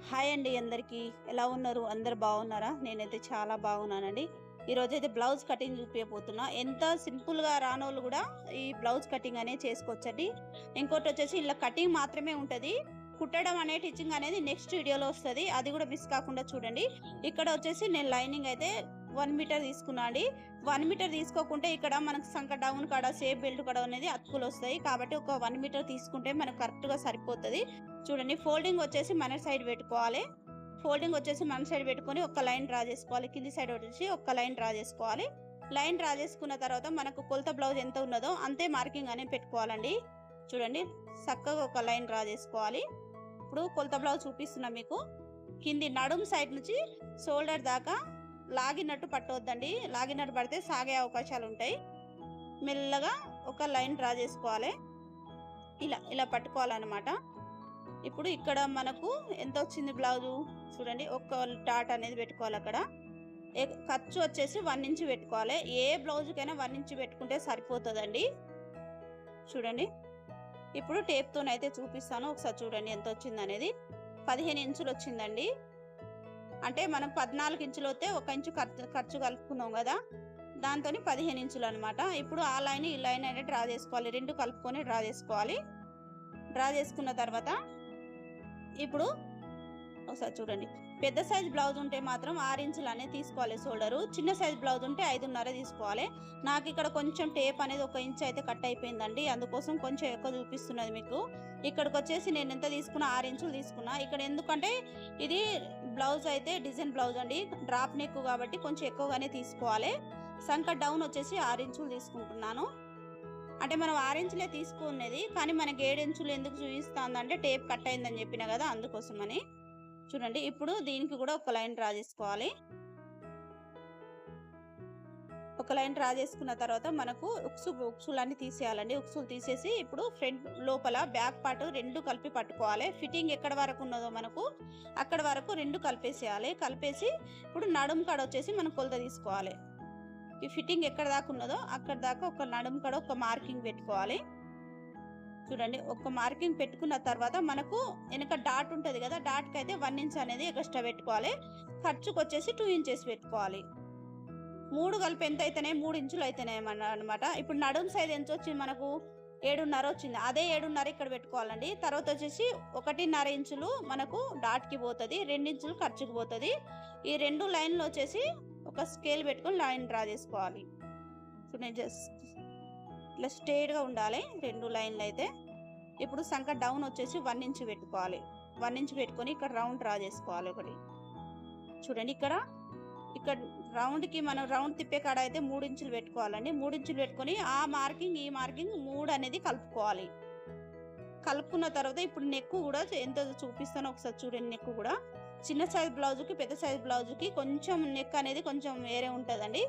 Hi అండి అందరికీ. ఎలా ఉన్నారు? అందరూ బాగున్నారా? నేనైతే చాలా బాగున్నానండి. ఈరోజైతే బ్లౌజ్ కటింగ్ చూపియబోతున్నా. ఎంత సింపుల్‌గా రానోళ్ళు గూడా ఈ బ్లౌజ్ కటింగ్ అనేది చేసుకోవచ్చండి. ఇంకోటొచ్చేసి ఇలా కటింగ్ మాత్రమే ఉంటది. కుట్టడం టిచ్చింగ్ అనేది నెక్స్ట్ వీడియోలో వస్తది. అది గూడా మిస్ కాకుండా చూడండి. ఇక్కడ వచ్చేసి నేను లైనింగ్ అయితే 1 మీటర్ తీసుకున్నా అండి. 1 మీటర్ తీసుకోకుంటే ఇక్కడ మనకు సంక డౌన్ కాడ సేఫ్ బెల్ట్ కాడ అనేది అతుకులొస్తాయి. కాబట్టి ఒక 1 మీటర్ తీసుకుంటే మనకు కరెక్ట్‌గా సరిపోతది. చూడండి, ఫోల్డింగ్ వచ్చేసి మన సైడ్ పెట్టుకోవాలి. ఫోల్డింగ్ వచ్చేసి మన సైడ్ పెట్టుకొని ఒక లైన్ డ్రా చేసుకోవాలి. కింది సైడ్ వచ్చేసి ఒక లైన్ డ్రా చేసుకోవాలి. లైన్ డ్రా చేసుకున్న తర్వాత మనకు కొలత బ్లౌజ్ ఎంత ఉన్నదో అంతే మార్కింగ్ అనేది పెట్టుకోవాలండి. చూడండి, చక్కగా ఒక లైన్ డ్రా చేసుకోవాలి. ఇప్పుడు కొలత బ్లౌజ్ చూపిస్తున్నా మీకు. కింది నడుం సైడ్ నుంచి షోల్డర్ దాకా లాగినట్టు పట్టవద్దండి. లాగినట్టు పడితే సాగే అవకాశాలు ఉంటాయి. మెల్లగా ఒక లైన్ డ్రా చేసుకోవాలి. ఇలా ఇలా పట్టుకోవాలన్నమాట. ఇప్పుడు ఇక్కడ మనకు ఎంత వచ్చింది బ్లౌజు చూడండి. ఒక డాట్ అనేది పెట్టుకోవాలి. అక్కడ ఖర్చు వచ్చేసి 1 ఇంచ్ పెట్టుకోవాలి. ఏ బ్లౌజ్కైనా 1 ఇంచ్ పెట్టుకుంటే సరిపోతుందండి. చూడండి, ఇప్పుడు టేప్తోనైతే చూపిస్తాను. ఒకసారి చూడండి ఎంత వచ్చింది అనేది. 15 ఇంచులు వచ్చిందండి. అంటే మనం 14 ఇంచులు వస్తే 1 ఇంచు ఖర్చు కలుపుకున్నాం కదా, దాంతో 15 ఇంచులు అనమాట. ఇప్పుడు ఆ లైన్ ఈ లైన్ అనేది డ్రా చేసుకోవాలి. రెండు కలుపుకొని డ్రా చేసుకోవాలి. డ్రా చేసుకున్న తర్వాత ఇప్పుడు ఒకసారి చూడండి, పెద్ద సైజ్ బ్లౌజ్ ఉంటే మాత్రం 6 ఇంచులు అనేది తీసుకోవాలి షోల్డరు. చిన్న సైజ్ బ్లౌజ్ ఉంటే 5.5 తీసుకోవాలి. నాకు ఇక్కడ కొంచెం టేప్ అనేది 1 ఇంచ్ అయితే కట్ అయిపోయిందండి. అందుకోసం కొంచెం ఎక్కువ చూపిస్తున్నది మీకు. ఇక్కడికి వచ్చేసి నేను ఎంత తీసుకున్నా, 6 ఇంచులు తీసుకున్నా. ఇక్కడ ఎందుకంటే ఇది బ్లౌజ్ అయితే డిజైన్ బ్లౌజ్ అండి, డ్రాప్ నెక్ కాబట్టి కొంచెం ఎక్కువగానే తీసుకోవాలి. సంక డౌన్ వచ్చేసి 6 ఇంచులు తీసుకుంటున్నాను. అంటే మనం 6 ఇంచులే తీసుకున్నది, కానీ మనకి 7 ఇంచులు ఎందుకు చూపిస్తుందంటే టేప్ కట్ అయిందని చెప్పిన కదా, అందుకోసమని. చూడండి, ఇప్పుడు దీనికి కూడా ఒక లైన్ డ్రా చేసుకోవాలి. ఒక లైన్ డ్రా చేసుకున్న తర్వాత మనకు ఉక్సులన్నీ తీసేయాలండి. ఉక్సులు తీసేసి ఇప్పుడు ఫ్రంట్ లోపల బ్యాక్ పార్ట్ రెండు కలిపి పట్టుకోవాలి. ఫిట్టింగ్ ఎక్కడ వరకు ఉన్నదో మనకు అక్కడ వరకు రెండు కలిపేసేయాలి. కలిపేసి ఇప్పుడు నడుం కాడ వచ్చేసి మనం కొలత తీసుకోవాలి. ఈ ఫిట్టింగ్ ఎక్కడ దాకా ఉన్నదో అక్కడ దాకా ఒక నడుం కాడ ఒక మార్కింగ్ పెట్టుకోవాలి. చూడండి, ఒక మార్కింగ్ పెట్టుకున్న తర్వాత మనకు వెనక డాట్ ఉంటుంది కదా, డాట్కి అయితే 1 ఇంచ్ అనేది ఎక్స్ట్రా పెట్టుకోవాలి. ఖర్చుకు వచ్చేసి 2 ఇంచెస్ పెట్టుకోవాలి. 3 కలిపి ఎంత అయితేనే 3 ఇంచులు అయితేనే అనమాట. ఇప్పుడు నడుం సైజ్ ఎంత వచ్చింది మనకు, 7.5 వచ్చింది. అదే 7.5 ఇక్కడ పెట్టుకోవాలండి. తర్వాత వచ్చేసి 1.5 ఇంచులు మనకు డాట్కి పోతుంది, 2 ఇంచులు ఖర్చుకు పోతుంది. ఈ 2 లైన్లు వచ్చేసి ఒక స్కేల్ పెట్టుకొని లైన్ డ్రా చేసుకోవాలి. చూడండి, జస్ట్ ఇట్లా స్ట్రైట్గా ఉండాలి 2 లైన్లు అయితే. ఇప్పుడు సంక డౌన్ వచ్చేసి 1 ఇంచ్ పెట్టుకోవాలి. 1 ఇంచ్ పెట్టుకొని ఇక్కడ రౌండ్ డ్రా చేసుకోవాలి ఒకటి. చూడండి, ఇక్కడ రౌండ్కి మనం రౌండ్ తిప్పే కాడ అయితే 3 ఇంచులు పెట్టుకోవాలండి. 3 ఇంచులు పెట్టుకొని ఆ మార్కింగ్ ఈ మార్కింగ్ 3 అనేది కలుపుకోవాలి. కలుపుకున్న తర్వాత ఇప్పుడు నెక్ కూడా ఎంత చూపిస్తానో ఒకసారి చూడండి. నెక్ కూడా చిన్న సైజ్ బ్లౌజ్కి పెద్ద సైజ్ బ్లౌజ్కి కొంచెం నెక్ అనేది కొంచెం వేరే ఉంటుందండి.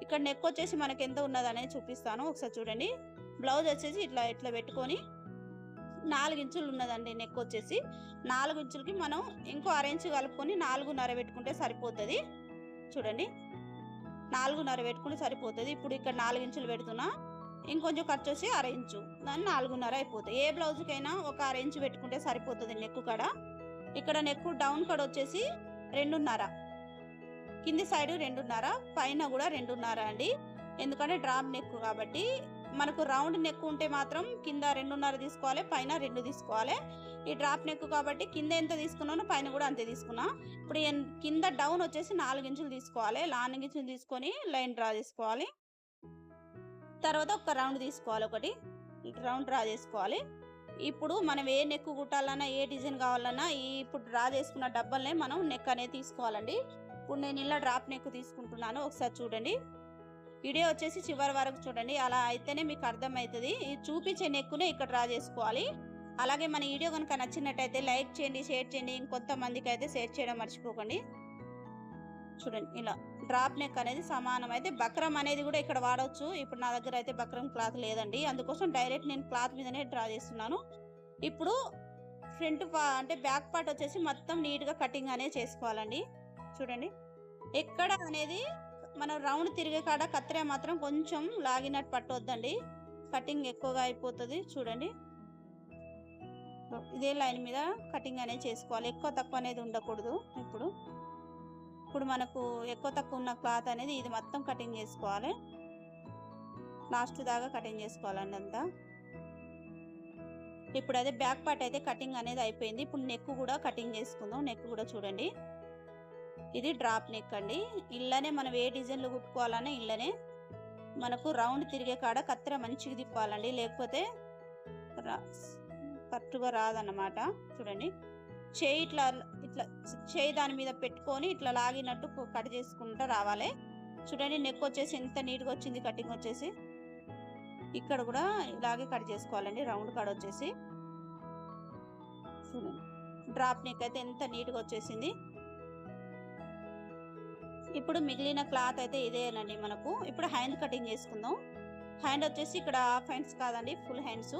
ఇక్కడ నెక్ వచ్చేసి మనకి ఎంత ఉన్నది అనేది చూపిస్తాను ఒకసారి చూడండి. బ్లౌజ్ వచ్చేసి ఇట్లా ఇట్లా పెట్టుకొని 4 ఇంచులు ఉన్నదండి నెక్ వచ్చేసి. 4 ఇంచులకి మనం ఇంకో 1/2 ఇంచు కలుపుకొని 4.5 పెట్టుకుంటే సరిపోతుంది. చూడండి, 4.5 పెట్టుకుంటే సరిపోతుంది. ఇప్పుడు ఇక్కడ 4 ఇంచులు పెడుతున్నా, ఇంకొంచెం ఖర్చు వచ్చి 1/2 ఇంచు, దాన్ని 4.5 అయిపోతుంది. ఏ బ్లౌజ్కైనా ఒక 1/2 ఇంచు పెట్టుకుంటే సరిపోతుంది నెక్ కాడ. ఇక్కడ నెక్ డౌన్ కాడ వచ్చేసి 2.5, కింది సైడ్ 2.5, పైన కూడా 2.5 అండి. ఎందుకంటే డ్రాప్ నెక్ కాబట్టి. మనకు రౌండ్ నెక్ ఉంటే మాత్రం కింద 2.5 తీసుకోవాలి, పైన 2 తీసుకోవాలి. ఈ డ్రాప్ నెక్ కాబట్టి కింద ఎంత తీసుకున్నానో పైన కూడా అంతే తీసుకున్నా. ఇప్పుడు కింద డౌన్ వచ్చేసి 4 ఇంచులు తీసుకోవాలి. 4 ఇంచులు తీసుకొని లైన్ డ్రా చేసుకోవాలి. తర్వాత ఒక రౌండ్ తీసుకోవాలి, ఒకటి రౌండ్ డ్రా చేసుకోవాలి. ఇప్పుడు మనం ఏ నెక్ కుట్టాలన్నా ఏ డిజైన్ కావాలన్నా ఇప్పుడు డ్రా చేసుకున్న డబ్బల్నే మనం నెక్ అనేది తీసుకోవాలండి. ఇప్పుడు నేను ఇలా డ్రాప్ నెక్ తీసుకుంటున్నాను. ఒకసారి చూడండి, వీడియో వచ్చేసి చివరి వరకు చూడండి. అలా అయితేనే మీకు అర్థమవుతుంది. ఈ చూపించే నెక్కునే ఇక్కడ డ్రా చేసుకోవాలి. అలాగే మన వీడియో కనుక నచ్చినట్టయితే లైక్ చేయండి, షేర్ చేయండి. ఇంకొంతమందికి అయితే షేర్ చేయడం మర్చిపోకండి. చూడండి, ఇలా డ్రాప్ నెక్ అనేది సమానం అయితే బక్రం అనేది కూడా ఇక్కడ వాడవచ్చు. ఇప్పుడు నా దగ్గర అయితే బక్రం క్లాత్ లేదండి, అందుకోసం డైరెక్ట్ నేను క్లాత్ మీదనే డ్రా చేస్తున్నాను. ఇప్పుడు ఫ్రంట్ అంటే బ్యాక్ పార్ట్ వచ్చేసి మొత్తం నీట్గా కటింగ్ అనేది చేసుకోవాలండి. చూడండి, ఎక్కడ అనేది మనం రౌండ్ తిరిగే కాడ కత్తెర మాత్రం కొంచెం లాగినట్టు పట్టవద్దండి, కటింగ్ ఎక్కువగా అయిపోతుంది. చూడండి, ఇదే లైన్ మీద కటింగ్ అనేది చేసుకోవాలి. ఎక్కువ తక్కువ అనేది ఉండకూడదు. ఇప్పుడు మనకు ఎక్కువ తక్కువ ఉన్న క్లాత్ అనేది ఇది మొత్తం కటింగ్ చేసుకోవాలి. లాస్ట్ దాకా కటింగ్ చేసుకోవాలండి అంతా. ఇప్పుడు అదే బ్యాక్ పార్ట్ అయితే కటింగ్ అనేది అయిపోయింది. ఇప్పుడు నెక్ కూడా కటింగ్ చేసుకుందాం. నెక్ కూడా చూడండి, ఇది డ్రాప్ నెక్ అండి. ఇళ్ళనే మనం ఏ డిజైన్లు కుట్టుకోవాలన్నా ఇళ్ళనే మనకు రౌండ్ తిరిగే కాడ కత్తెర మంచిగా తిప్పాలండి, లేకపోతే కరెక్ట్గా రాదన్నమాట. చూడండి, చేయి ఇట్లా చేయి దాని మీద పెట్టుకొని ఇట్లా లాగినట్టు కట్ చేసుకుంటూ రావాలి. చూడండి, నెక్ వచ్చేసి ఎంత నీట్గా వచ్చింది. కటింగ్ వచ్చేసి ఇక్కడ కూడా ఇలాగే కట్ చేసుకోవాలండి. రౌండ్ కట్ వచ్చేసి చూడండి, డ్రాప్ నెక్ అయితే ఎంత నీట్గా వచ్చేసింది. ఇప్పుడు మిగిలిన క్లాత్ అయితే ఇదేనండి మనకు. ఇప్పుడు హ్యాండ్ కటింగ్ చేసుకుందాం. హ్యాండ్ వచ్చేసి ఇక్కడ హాఫ్ హ్యాండ్స్ కాదండి, ఫుల్ హ్యాండ్స్.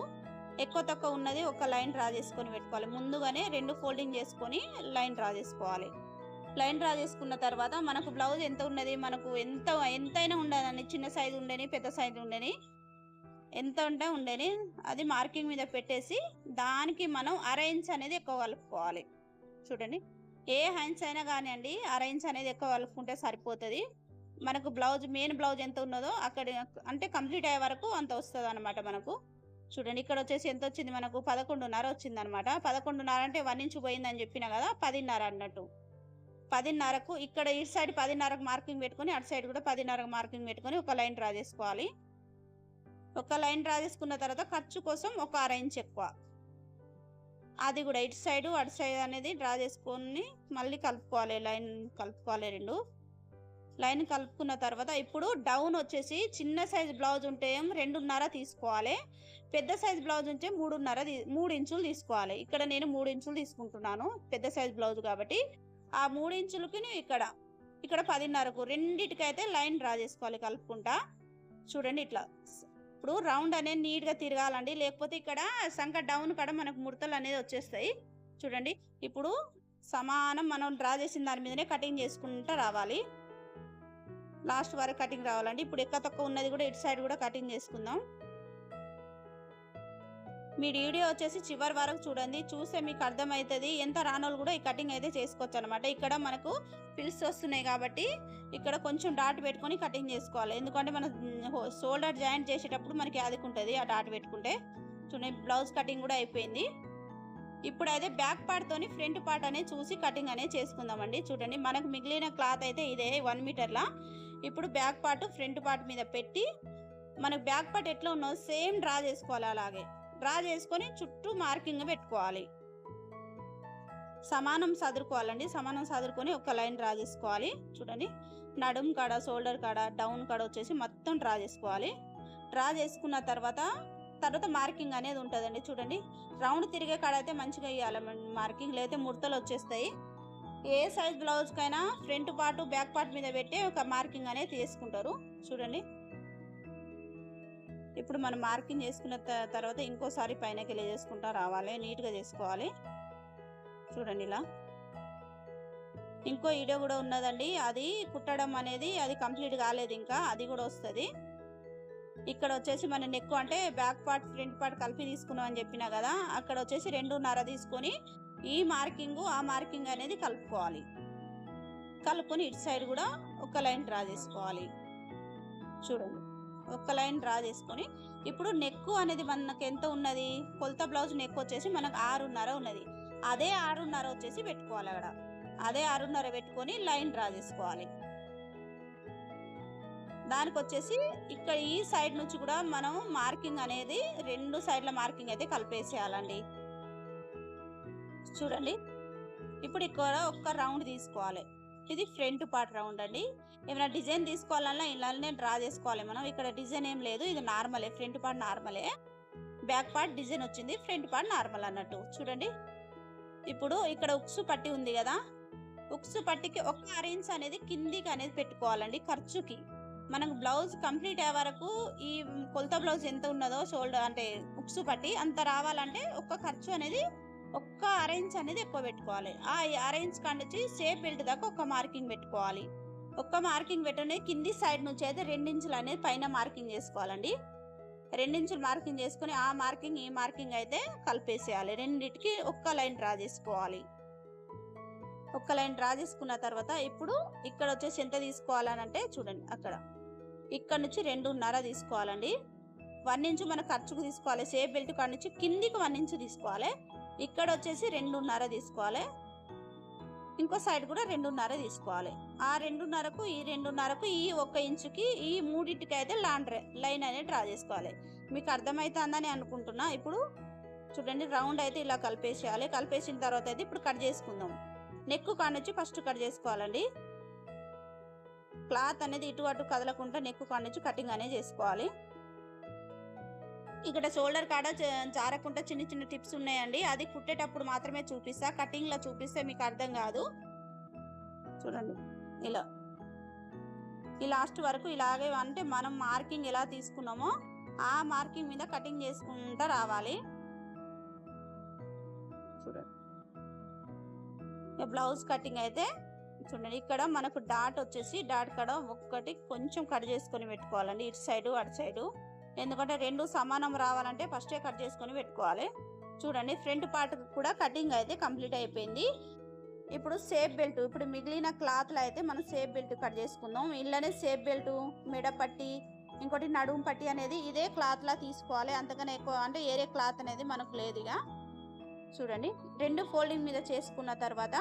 ఎక్కువ తక్కువ ఉన్నది ఒక లైన్ డ్రా చేసుకొని పెట్టుకోవాలి. ముందుగానే 2 ఫోల్డింగ్ చేసుకొని లైన్ డ్రా చేసుకోవాలి. లైన్ డ్రా చేసుకున్న తర్వాత మనకు బ్లౌజ్ ఎంత ఉన్నది, మనకు ఎంతైనా ఉండదండి. చిన్న సైజు ఉండని, పెద్ద సైజు ఉండని, ఎంత ఉంటే ఉండని అది మార్కింగ్ మీద పెట్టేసి దానికి మనం అరేంజ్ అనేది ఎక్కువ కలుపుకోవాలి. చూడండి, ఏ హ్యాండ్స్ అయినా కానివ్వండి, అరేంజ్ అనేది ఎక్కువ కలుపుకుంటే సరిపోతుంది. మనకు బ్లౌజ్ మెయిన్ బ్లౌజ్ ఎంత ఉన్నదో అక్కడ అంటే కంప్లీట్ అయ్యే వరకు అంత వస్తుంది అనమాట మనకు. చూడండి, ఇక్కడ వచ్చేసి ఎంత వచ్చింది మనకు, 11.5 వచ్చింది అనమాట. 11.5 అంటే 1 ఇంచు పోయిందని చెప్పిన కదా, 10.5 అన్నట్టు. 10.5కు ఇక్కడ ఇటు సైడ్ 10.5కు మార్కింగ్ పెట్టుకొని అటు సైడ్ కూడా 10.5కు మార్కింగ్ పెట్టుకొని ఒక లైన్ డ్రా చేసుకోవాలి. ఒక లైన్ డ్రా చేసుకున్న తర్వాత ఖర్చు కోసం ఒక 1/2 ఇంచ్ ఎక్కువ, అది కూడా ఇటు సైడ్ అటు సైడ్ అనేది డ్రా చేసుకొని మళ్ళీ కలుపుకోవాలి. లైన్ కలుపుకోవాలి. 2 లైన్ కలుపుకున్న తర్వాత ఇప్పుడు డౌన్ వచ్చేసి చిన్న సైజ్ బ్లౌజ్ ఉంటే 2.5 తీసుకోవాలి. పెద్ద సైజ్ బ్లౌజ్ ఉంటే 3 ఇంచులు తీసుకోవాలి. ఇక్కడ నేను 3 ఇంచులు తీసుకుంటున్నాను, పెద్ద సైజ్ బ్లౌజ్ కాబట్టి. ఆ 3 ఇంచులకి ఇక్కడ 10.5కు రెండిటికైతే లైన్ డ్రా చేసుకోవాలి కలుపుకుంటా. చూడండి, ఇట్లా ఇప్పుడు రౌండ్ అనేది నీట్గా తిరగాలండి, లేకపోతే ఇక్కడ సంక డౌన్ కాడ మనకు ముడతలు అనేది వచ్చేస్తాయి. చూడండి, ఇప్పుడు సమానం మనం డ్రా చేసిన దాని మీదనే కటింగ్ చేసుకుంటూ రావాలి. లాస్ట్ వరకు కటింగ్ రావాలండి. ఇప్పుడు ఎక్కువ తక్కువ ఉన్నది కూడా ఇటు సైడ్ కూడా కటింగ్ చేసుకుందాం. మీ వీడియో వచ్చేసి చివరి వరకు చూడండి, చూస్తే మీకు అర్థమవుతుంది. ఎంత రానోళ్ళు కూడా ఈ కటింగ్ అయితే చేసుకోవచ్చు అనమాట. ఇక్కడ మనకు పిల్స్ వస్తున్నాయి కాబట్టి ఇక్కడ కొంచెం డాట్ పెట్టుకొని కటింగ్ చేసుకోవాలి. ఎందుకంటే మనం షోల్డర్ జాయింట్ చేసేటప్పుడు మనకి ఆదుకుంటుంది ఆ డాట్ పెట్టుకుంటే. చూడండి, బ్లౌజ్ కటింగ్ కూడా అయిపోయింది. ఇప్పుడు అయితే బ్యాక్ పార్ట్తోని ఫ్రంట్ పార్ట్ అనేది చూసి కటింగ్ అనేది చేసుకుందామండి. చూడండి, మనకు మిగిలిన క్లాత్ అయితే ఇదే 1 మీటర్లా. ఇప్పుడు బ్యాక్ పార్ట్ ఫ్రంట్ పార్ట్ మీద పెట్టి మనకు బ్యాక్ పార్ట్ ఎట్లా ఉన్నదో సేమ్ డ్రా చేసుకోవాలి. అలాగే డ్రా చేసుకొని చుట్టూ మార్కింగ్ పెట్టుకోవాలి. సమానం సదురుకోవాలండి. సమానం సదురుకొని ఒక లైన్ డ్రా చేసుకోవాలి. చూడండి, నడుం కాడ, షోల్డర్ కాడ, డౌన్ కాడ వచ్చేసి మొత్తం డ్రా చేసుకోవాలి. డ్రా చేసుకున్న తర్వాత మార్కింగ్ అనేది ఉంటుందండి. చూడండి, రౌండ్ తిరిగే కాడ అయితే మంచిగా వేయాలి మార్కింగ్, లేకపోతే ముడతలు వచ్చేస్తాయి. ఏ సైజ్ బ్లౌజ్కైనా ఫ్రంట్ పార్ట్ బ్యాక్ పార్ట్ మీద పెట్టి ఒక మార్కింగ్ అనేది తీసుకుంటారు. చూడండి, ఇప్పుడు మనం మార్కింగ్ చేసుకున్న తర్వాత ఇంకోసారి పైనకి ఇలా చేసుకుంటా రావాలి, నీట్గా చేసుకోవాలి. చూడండి, ఇలా ఇంకో వీడియో కూడా ఉన్నదండి, అది కుట్టడం అనేది అది కంప్లీట్ కాలేదు ఇంకా, అది కూడా వస్తుంది. ఇక్కడ వచ్చేసి మన నెక్ అంటే బ్యాక్ పార్ట్ ఫ్రంట్ పార్ట్ కలిపి తీసుకున్నాం అని చెప్పినా కదా, అక్కడ వచ్చేసి 2.5 తీసుకొని ఈ మార్కింగ్ ఆ మార్కింగ్ అనేది కలుపుకోవాలి. కలుపుకొని ఇటు సైడ్ కూడా ఒక లైన్ డ్రా చేసుకోవాలి. చూడండి, ఒక లైన్ డ్రా చేసుకొని ఇప్పుడు నెక్ అనేది మనకు ఎంత ఉన్నది, కొలత బ్లౌజ్ నెక్ వచ్చేసి మనకు 6.5 ఉన్నది. అదే 6.5 వచ్చేసి పెట్టుకోవాలి. అక్కడ అదే 6.5 పెట్టుకొని లైన్ డ్రా చేసుకోవాలి. దానికి వచ్చేసి ఇక్కడ ఈ సైడ్ నుంచి కూడా మనం మార్కింగ్ అనేది 2 సైడ్ల మార్కింగ్ అయితే కలిపేసేయాలండి. చూడండి, ఇప్పుడు ఇక్కడ ఒక రౌండ్ తీసుకోవాలి. ఇది ఫ్రంట్ పార్ట్ రౌండ్ అండి. ఏమైనా డిజైన్ తీసుకోవాలన్నా ఇలానే డ్రా చేసుకోవాలి మనం. ఇక్కడ డిజైన్ ఏం లేదు, ఇది నార్మలే. ఫ్రంట్ పార్ట్ నార్మలే, బ్యాక్ పార్ట్ డిజైన్ వచ్చింది, ఫ్రంట్ పార్ట్ నార్మల్ అన్నట్టు. చూడండి, ఇప్పుడు ఇక్కడ ఉక్సు పట్టి ఉంది కదా, ఉక్సు పట్టికి ఒక 1/2 ఇంచ్ అనేది కిందికి అనేది పెట్టుకోవాలండి ఖర్చుకి. మనకు బ్లౌజ్ కంప్లీట్ అయ్యే వరకు ఈ కొలత బ్లౌజ్ ఎంత ఉన్నదో షోల్డర్ అంటే ఉక్సు పట్టి అంత రావాలంటే ఒక ఖర్చు అనేది ఒక్క 1/2 ఇంచ్ అనేది ఎక్కువ పెట్టుకోవాలి. ఆ 1/2 ఇంచ్ కాంచి షేప్ బెల్ట్ దాకా ఒక మార్కింగ్ పెట్టుకోవాలి. ఒక్క మార్కింగ్ పెట్టనే కింది సైడ్ నుంచి అయితే 2 ఇంచులు అనేది పైన మార్కింగ్ చేసుకోవాలండి. రెండించులు మార్కింగ్ చేసుకొని ఆ మార్కింగ్ ఈ మార్కింగ్ అయితే కలిపేసేయాలి. రెండింటికి ఒక్క లైన్ డ్రా చేసుకోవాలి. ఒక్క లైన్ డ్రా చేసుకున్న తర్వాత ఇప్పుడు ఇక్కడ వచ్చేసి ఎంత తీసుకోవాలని అంటే చూడండి, ఇక్కడ నుంచి 2.5 తీసుకోవాలండి. 1 ఇంచు మన ఖర్చుకు తీసుకోవాలి. షేప్ బెల్ట్ కాడ నుంచి కిందికి 1 ఇంచు తీసుకోవాలి. ఇక్కడ వచ్చేసి 2.5 తీసుకోవాలి. ఇంకో సైడ్ కూడా 2.5 తీసుకోవాలి. ఆ 2.5కు ఈ 2.5కు ఈ 1 ఇంచుకి ఈ మూడింటికి అయితే లైన్ అనేది డ్రా చేసుకోవాలి. మీకు అర్థమవుతుందని అనుకుంటున్నా. ఇప్పుడు చూడండి, రౌండ్ అయితే ఇలా కలిపేసేయాలి. కలిపేసిన తర్వాత అయితే ఇప్పుడు కట్ చేసుకుందాం. నెక్ కాడ నుంచి ఫస్ట్ కట్ చేసుకోవాలండి. క్లాత్ అనేది ఇటు అటు కదలకుండా నెక్ కాడ నుంచి కటింగ్ అనేది చేసుకోవాలి. ఇక్కడ షోల్డర్ కాడ జారకుండా చిన్న చిన్న టిప్స్ ఉన్నాయండి. అది కుట్టేటప్పుడు మాత్రమే చూపిస్తా, కటింగ్లో చూపిస్తే మీకు అర్థం కాదు. చూడండి, ఇలా ఈ లాస్ట్ వరకు ఇలాగే, అంటే మనం మార్కింగ్ ఎలా తీసుకున్నామో ఆ మార్కింగ్ మీద కటింగ్ చేసుకుంటూ రావాలి. చూడండి, బ్లౌజ్ కటింగ్ అయితే చూడండి, ఇక్కడ మనకు డాట్ వచ్చేసి డాట్ కాడ ఒక్కటి కొంచెం కట్ చేసుకొని పెట్టుకోవాలండి, ఇటు సైడు అటు సైడు. ఎందుకంటే రెండు సమానం రావాలంటే ఫస్టే కట్ చేసుకొని పెట్టుకోవాలి. చూడండి, ఫ్రంట్ పార్ట్ కూడా కటింగ్ అయితే కంప్లీట్ అయిపోయింది. ఇప్పుడు షేప్ బెల్ట్, ఇప్పుడు మిగిలిన క్లాత్లో అయితే మనం షేప్ బెల్ట్ కట్ చేసుకుందాం. ఇలానే షేప్ బెల్ట్, మెడపట్టి, ఇంకోటి నడుము పట్టి అనేది ఇదే క్లాత్లా తీసుకోవాలి. అంతకన్నా ఎక్కువ అంటే ఏరే క్లాత్ అనేది మనకు లేదు. ఇక చూడండి, 2 ఫోల్డింగ్ మీద చేసుకున్న తర్వాత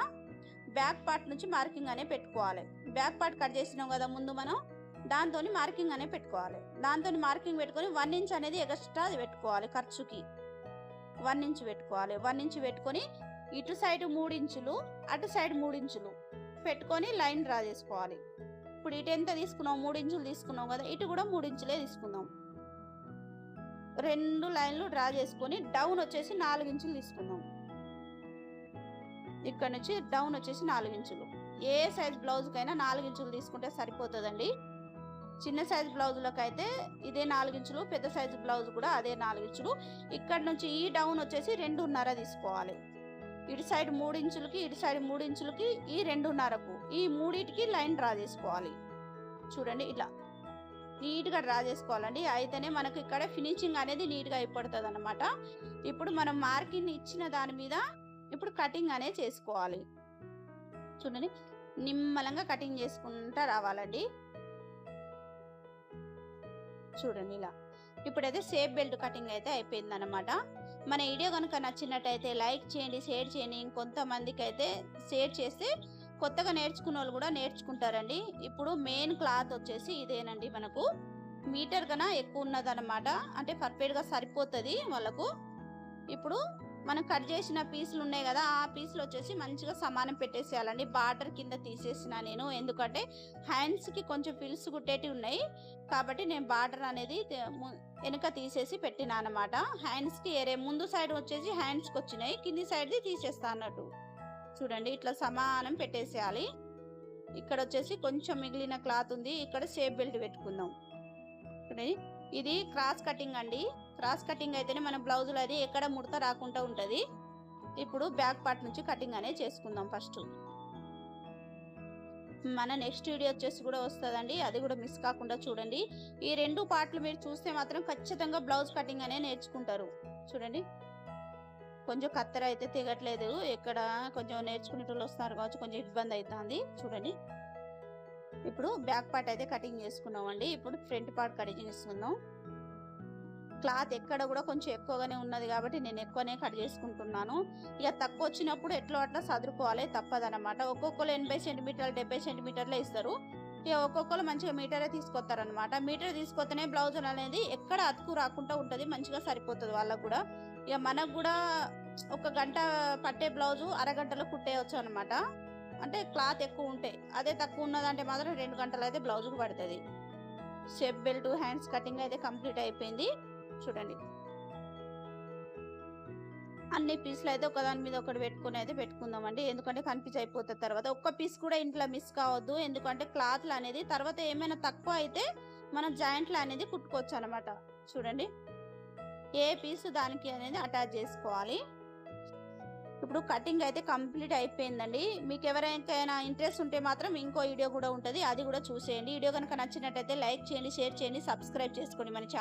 బ్యాక్ పార్ట్ నుంచి మార్కింగ్ అనే పెట్టుకోవాలి. బ్యాక్ పార్ట్ కట్ చేసినాం కదా ముందు మనం, దాంతో మార్కింగ్ అనే పెట్టుకోవాలి. దాంతో మార్కింగ్ పెట్టుకొని 1 ఇంచ్ అనేది ఎక్స్ట్రా పెట్టుకోవాలి. ఖర్చుకి 1 ఇంచ్ పెట్టుకోవాలి. 1 ఇంచ్ పెట్టుకొని ఇటు సైడ్ 3 ఇంచులు, అటు సైడ్ 3 ఇంచులు పెట్టుకొని లైన్ డ్రా చేసుకోవాలి. ఇప్పుడు ఇటు ఎంత తీసుకున్నాం, 3 ఇంచులు తీసుకున్నాం కదా, ఇటు కూడా 3 ఇంచులే తీసుకుందాం. 2 లైన్లు డ్రా చేసుకొని డౌన్ వచ్చేసి 4 ఇంచులు తీసుకుందాం. ఇక్కడ నుంచి డౌన్ వచ్చేసి 4 ఇంచులు. ఏ సైజ్ బ్లౌజ్కైనా 4 ఇంచులు తీసుకుంటే సరిపోతుందండి. చిన్న సైజ్ బ్లౌజులకు అయితే ఇదే 4 ఇంచులు, పెద్ద సైజు బ్లౌజ్ కూడా అదే 4 ఇంచులు. ఇక్కడ నుంచి ఈ డౌన్ వచ్చేసి 2.5 తీసుకోవాలి. ఇటు సైడ్ 3 ఇంచులకి, ఇటు సైడ్ 3 ఇంచులకి, ఈ 2.5కు ఈ మూడింటికి లైన్ డ్రా చేసుకోవాలి. చూడండి, ఇట్లా నీట్గా డ్రా చేసుకోవాలండి. అయితేనే మనకు ఇక్కడ ఫినిషింగ్ అనేది నీట్గా అయిపోతుంది అన్నమాట. ఇప్పుడు మనం మార్కింగ్ ఇచ్చిన దాని మీద ఇప్పుడు కటింగ్ అనేది చేసుకోవాలి. చూడండి, నిమ్మలంగా కటింగ్ చేసుకుంటా రావాలండి. చూడండి, ఇలా ఇప్పుడైతే షేప్ బెల్ట్ కటింగ్ అయితే అయిపోయింది అనమాట. మన వీడియో కనుక నచ్చినట్టయితే లైక్ చేయండి, షేర్ చేయండి. ఇంకొంతమందికి అయితే షేర్ చేస్తే కొత్తగా నేర్చుకున్న వాళ్ళు కూడా నేర్చుకుంటారండి. ఇప్పుడు మెయిన్ క్లాత్ వచ్చేసి ఇదేనండి. మనకు మీటర్ కన్నా ఎక్కువ ఉన్నదన్నమాట, అంటే పర్ఫెక్ట్గా సరిపోతుంది వాళ్ళకు. ఇప్పుడు మనం కట్ చేసిన పీసులు ఉన్నాయి కదా, ఆ పీసులు వచ్చేసి మంచిగా సమానం పెట్టేసేయాలండి. బార్డర్ కింద తీసేసిన నేను, ఎందుకంటే హ్యాండ్స్కి కొంచెం ఫిల్స్ కుట్టేటివి ఉన్నాయి కాబట్టి నేను బార్డర్ అనేది వెనుక తీసేసి పెట్టినా అనమాట. హ్యాండ్స్కి ఏరే ముందు సైడ్ వచ్చేసి హ్యాండ్స్కి వచ్చినాయి, కింది సైడ్ది తీసేస్తా అన్నట్టు. చూడండి, ఇట్లా సమానం పెట్టేసేయాలి. ఇక్కడ వచ్చేసి కొంచెం మిగిలిన క్లాత్ ఉంది, ఇక్కడ షేప్ బెల్ట్ పెట్టుకుందాం. ఇది క్రాస్ కటింగ్ అండి. క్రాస్ కటింగ్ అయితేనే మన బ్లౌజులు అది ఎక్కడ ముడత రాకుండా ఉంటుంది. ఇప్పుడు బ్యాక్ పార్ట్ నుంచి కటింగ్ అనేది చేసుకుందాం. ఫస్ట్ మన నెక్స్ట్ వీడియో వచ్చేసి కూడా వస్తుందండి, అది కూడా మిస్ కాకుండా చూడండి. ఈ 2 పార్ట్లు మీరు చూస్తే మాత్రం ఖచ్చితంగా బ్లౌజ్ కటింగ్ అనేది నేర్చుకుంటారు. చూడండి, కొంచెం కత్తెర అయితే తెగట్లేదు, ఎక్కడ కొంచెం నేర్చుకునే వాళ్ళు వస్తున్నారు కావచ్చు, కొంచెం ఇబ్బంది అవుతుంది. చూడండి, ఇప్పుడు బ్యాక్ పార్ట్ అయితే కటింగ్ చేసుకున్నామండి. ఇప్పుడు ఫ్రంట్ పార్ట్ కటింగ్ చేసుకుందాం. క్లాత్ ఎక్కడ కూడా కొంచెం ఎక్కువగానే ఉన్నది కాబట్టి నేను ఎక్కువనే కట్ చేసుకుంటున్నాను. ఇక తక్కువ వచ్చినప్పుడు ఎట్లా అట్లా సదురుకోవాలి, తప్పదనమాట. ఒక్కొక్కరు 80 సెంటీమీటర్లు 70 సెంటీమీటర్లే ఇస్తారు. ఇక ఒక్కొక్కరు మంచిగా మీటరే తీసుకొస్తారనమాట. మీటర్ తీసుకొస్తేనే బ్లౌజ్ అనేది ఎక్కడ అతుకు రాకుండా ఉంటుంది, మంచిగా సరిపోతుంది వాళ్ళకు కూడా. ఇక మనకు కూడా 1 గంట పట్టే బ్లౌజు అరగంటలో కుట్టేయచ్చు అనమాట. అంటే క్లాత్ ఎక్కువ ఉంటాయి. అదే తక్కువ ఉన్నదంటే మాత్రం 2 గంటలు అయితే బ్లౌజుకు పడుతుంది. షేప్ బెల్ట్, హ్యాండ్స్ కటింగ్ అయితే కంప్లీట్ అయిపోయింది. చూడండి, అన్ని పీసులు అయితే ఒకదాని మీద ఒకటి పెట్టుకుని అయితే పెట్టుకుందామండి, ఎందుకంటే కన్ఫ్యూజ్ అయిపోతుంది తర్వాత. ఒక్క పీస్ కూడా ఇంట్లో మిస్ కావద్దు, ఎందుకంటే క్లాత్లు అనేది తర్వాత ఏమైనా తక్కువ అయితే మనం జాయింట్లు అనేది కుట్టుకోవచ్చు అనమాట. చూడండి, ఏ పీసు దానికి అనేది అటాచ్ చేసుకోవాలి. ఇప్పుడు కటింగ్ అయితే కంప్లీట్ అయిపోయిందండి. మీకు ఎవరికైనా ఇంట్రెస్ట్ ఉంటే మాత్రం ఇంకో వీడియో కూడా ఉంటుంది, అది కూడా చూసేయండి. వీడియో కనుక నచ్చినట్టయితే లైక్ చేయండి, షేర్ చేయండి, సబ్స్క్రైబ్ చేసుకోండి మన ఛానల్.